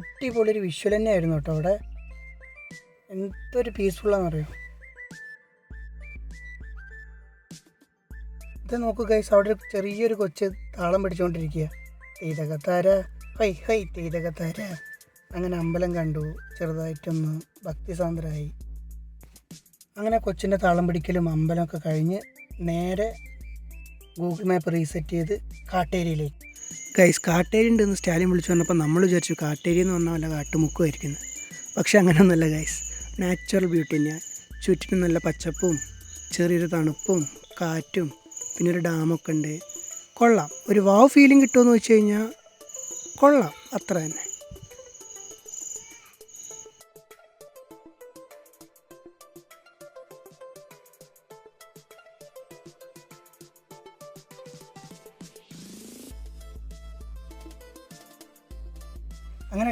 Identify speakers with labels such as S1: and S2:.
S1: അടിപൊളി ഒരു വിഷ്വൽ തന്നെയായിരുന്നു കേട്ടോ അവിടെ. എന്തൊരു പീസ്ഫുള്ളാണെന്നറിയോ. ഇത് നോക്കൂ ഗൈസ്, അവിടെ ഒരു ചെറിയൊരു കൊച്ച് താളം പിടിച്ചുകൊണ്ടിരിക്കുക. തെയ്തകത്താര ഹൈ ഹൈ തെയ്തകത്താര. അങ്ങനെ അമ്പലം കണ്ടു, ചെറുതായിട്ടൊന്ന് ഭക്തിസാന്ദ്രമായി. അങ്ങനെ കൊച്ചിൻ്റെ താളം പിടിക്കലും അമ്പലമൊക്കെ കഴിഞ്ഞ് നേരെ ഗൂഗിൾ മാപ്പ് റീസെറ്റ് ചെയ്ത് കാട്ടേരിയിലേക്ക്. ഗൈസ്, കാട്ടേരി ഉണ്ടെന്ന് സ്റ്റാലിൻ വിളിച്ചു വന്നപ്പോൾ നമ്മൾ വിചാരിച്ചു കാട്ടേരി എന്ന് പറഞ്ഞാൽ വല്ല കാട്ടുമുക്കുമായിരിക്കുന്നത്. പക്ഷെ അങ്ങനെയൊന്നുമല്ല ഗൈസ്, നാച്ചുറൽ ബ്യൂട്ടി തന്നെയാണ്. ചുറ്റിനും നല്ല പച്ചപ്പും ചെറിയൊരു തണുപ്പും കാറ്റും പിന്നെ ഒരു ഡാമൊക്കെ ഉണ്ട്. കൊള്ളാം. ഒരു വാവ് ഫീലിംഗ് കിട്ടുമെന്ന് വെച്ച് കഴിഞ്ഞാൽ കൊള്ളാം, അത്ര തന്നെ. അങ്ങനെ